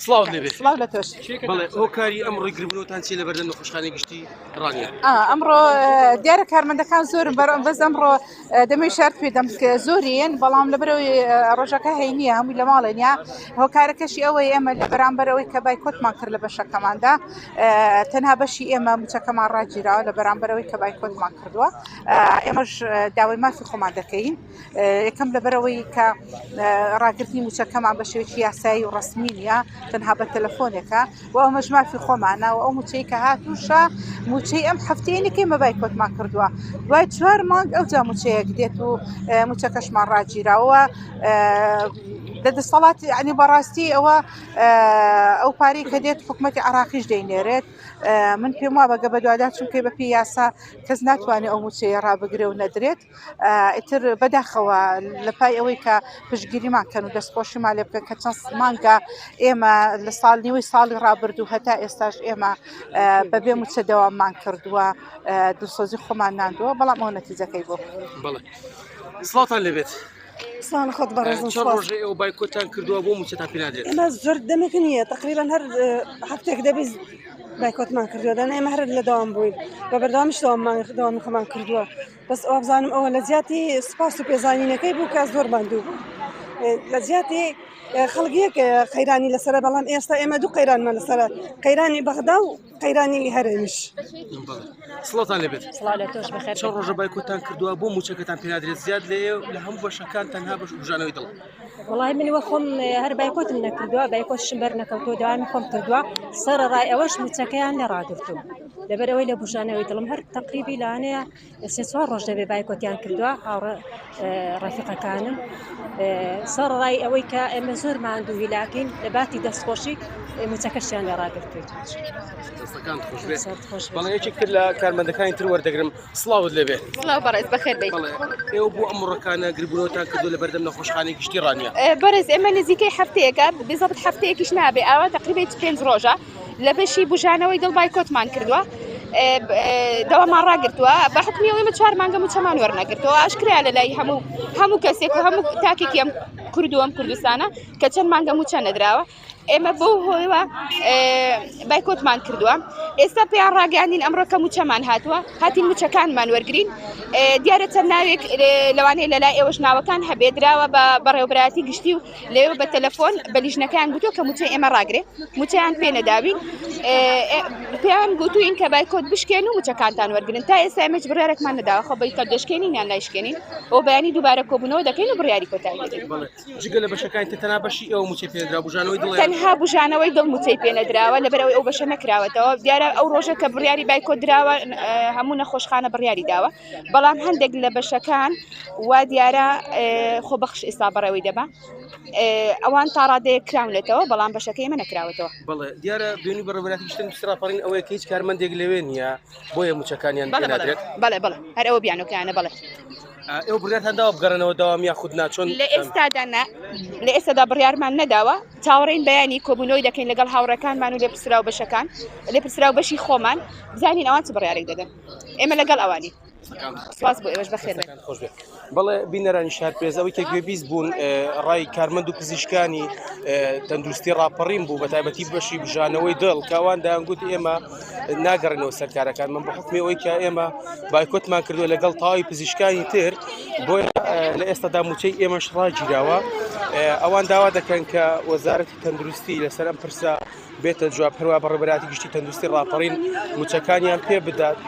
سڵاو لێبێت سڵاو لە تۆش. بەڵێ هۆکاری ئەمڕۆی گربنەوەتان چێ لە بەردەم نەخۆشخانەی گشتی ڕانیە؟ ئەمڕۆ دیارە کارمەندەکان زۆرن بەس ئەمڕۆ دەمەی شارت پێدەم کە زۆرین بەڵام لەبەرەوەی ڕۆژەکە هەینیە هەمووی لە ماڵێنیا هۆکارەکەشی ئەوەی ئێمە لە بەرامبەرەوەی کە بایکۆتمان کرد لە بەشەکەماندا تەنها بەشی ئێمە موچەکەمان ڕاگیراوە لە بەرامبەرەوەی کە بایکۆتمان کردووە ئێمەش داوای مافی خۆمان دەکەین یەکەم لەبەرەوەی کە ڕاگررتنی موچەکەمان بە شێوەیەکی یاسایی و ڕسمی نیە تەنها بە تەلەفۆنێکە و ئەومەش مافی خۆمانە و ئەو موچەی کە هاتووشە موچەی ئەم هەفتەیەنێکی مە بایکۆتمان کردووە دوای 4 مانگ ئەوجا موچەیەک دێت و موچەکەشمان ڕاگیراوە دەدەسەڵاتی عنی بەڕاستی ئەوە ئەو پارەی کە دێت حکوومەتی عراقیش دەینێرێت من پێم وا بەگە بە دووادا چونکە بە پێی یاسا کەس ناتوانێت ئەو موچەیە ڕابگرێ و نەدرێت ئیتر بەداخەوە لە پای ئەوەی کە پشتگیریمان کەن و دەستپۆشیمان لێ بکەن کە چەند مانگە ئێمە لە نیوەی ساڵی ڕابردوو هەتا ئێستاش ئێمە بەبێ موچە دەواممان کردووە دڵسۆزی خۆمان ناندووە بەڵام ئەو نەتیجەکەی بۆ بەڵێ سڵاتان لێبێت سلام خۆت بەڕێزم چەند ڕۆژێ ئەو بایکۆتان کردووە بۆ موچەتان پێ نادرێت؟ ئێمە زۆر دەمێک نییە تقریبا هەر هەفتێک دەبی بایکۆتمان کردووە دەنا ئێمە هەر لە داوام بووین بە بەرداوامیش داوامی خۆمان کردووە بەس ئەو بزانم ئەوە لە زیاتی سپاس و پێزانینەکەی بوو کە زۆر ماندوو بوو لە زیاتی خەڵکیەک قەیرانی لەسرە بەڵام ئێستا ئێمە دوو قەیرانمان لەسرە قەیرانی بەغدا و قەیرانی هەرێمیش. سڵاتان لێبێت سڵاو لە تۆش بەخێر چەند ڕۆژە بایکۆتان کردووە بۆ موچەکەتان پێ نادرێت زیاد لە هەموو بەشەکان تەنها بەش بژانەوەی دڵ وڵای منی وە خۆم هەر بایکۆتم نەکردووە بایکۆتشم بەر نەکەوتۆ داوامی خۆم کردووە سەرڕای ئەوەش موچەکەیان لە ڕاگرتووم لەبەرەوەی لە بژانەوەی دڵم هەر تەقریبی لەوانەیە سێ چوار ڕۆژ دەبێ بایکۆتیان کردووە هاوڕە ڕەفیقەکانم سەرڕای ئەوەی کە ئێمە زۆر ماندوو هیلاکەین لە باتی دەستخۆشی موچەکەشیان لە ڕاگرتووی دەستەکان خۆش بێت بەڵێ یەکێک تر لە کارمەندەکانی تر وەردەگرم سڵاوت لێبێت سڵاو بەڕێز بەخێر بێت ئێوە بۆ ئەمڕۆکانە گربنەوەتان کردو لە بەردەم نەخۆشخانەی گشتی ڕانیە بەڕێز ئێمە نزیکەی هەفتەیەکە بزەبت هەفتەیەکیش نابێ ئەوە تقریبا 5 ڕۆژە لە بەشی بژانەوەی دڵ بایکۆتمان کردووە دەوامان ڕاگرتووە بە حکمی ئێمە 4 مانگە موچەمان وەرنەگرتەوە ئاشکرا لە لای هەموو کەسێک و هەموو تاکێکی ئەم کردووەم کوردستانە کە چەند مانگە موچە نەدراوە ئێمە بۆ هۆیوە بایکۆتمان کردووە ئێستا پێیان ڕاگەاندین ئەمڕۆکە موچەمان هاتووە هاتین موچەکانمان وەرگین دیارە چەند ناوێک لەوانەیە لە لای ئێوەش ناوەکان هەبێ دراوە بە بەڕێوەبەتی گشتی و لێوە بە تەلەفۆن بە لیژنەکان گوتووە کە موچەی ئێمە ڕاگرێ موچەیان پێ نەداوین پێیان گوتوین کە بایکۆت بشکێن و موچەکانتان وەرگن تا ئێستا ئێمەش بڕیارێکمان نەداوە خۆ بەیکە دەشکێنین یان لایشکێنین ئەو بەیانی دووبارە کۆبوونەوە دەکەین و بڕیاری کۆتایی دەکەین جگە لە بەشەکانی تەنها بەشی ئەوە موچەی پێ نەدرا بژانەوەی دڵ تەنها بژانەوەی دڵ موچەی پێ نەدراوە لەبەرەوەی ئەو بەشە نەکراوەتەوە دیارە ئەو ڕۆژە کە بڕیاری بایکۆت دراوە هەموو نەخۆشخانە بڕیاری داوە بەڵام هەندێک لە بەشەکان وا دیارە خۆبەخش ئێستا بەڕێوەی دەبا ئەوان تا ڕادەیە کراونێتەوە بەڵام بەشەکەی ئێمە نەکراوەتەوە بەڵێ دیارە دوێنی بەڕێوەبەتی گشتن سراپەڕین ئەوەیە کە هیچ کارمەندێک لەوێ نییە بۆیە موچەکانیان پێ نادرێت بەڵێ هەر ئەوە بیانۆکیانە بەڵێ ئێوە بڕیارتان داوە بگەڕێنەوە داوام یاخود ناچۆن لە ئێستادا بڕیارمان نەداوە چاوەڕێین بەیانی کۆبوونەوەی دەکەین لەگەڵ هاوڕەکانمان و لێپرسراو بەشەکان لێپرسراو بەشی خۆمان بزانین ئەوان چ بڕیارێک دەدەن ئێمە لەگەڵ ئەوانی سپاس بۆ ئێوەش بەخێر خۆش بێت بەڵێ بینەرانی شار پێزەوەی کە گوێبیست بوون ڕای کارمەند و پزیشکانی تەندروستی ڕاپەڕین بوو بە تایبەتی بەشی بژانەوەی دڵ کاوان دایانگوت ئێمە ناگەڕێنەوە سەرکارەکان من بە حکمی ئەوەی کە ئێمە بایکۆتمان کردووە لەگەڵ تاوای پزیشکانی تر بۆیە لە ئێستادا موچەی ئێمەش ڕاگیراوە ئەوان داوا دەکەن کە وەزارەتی تەندروستی لەسەر ئەم پرسە بێتە جواب هەروە بەڕێوەبەراتی گشتی تەندروستی ڕاپەڕین موچەکانیان پێ بدات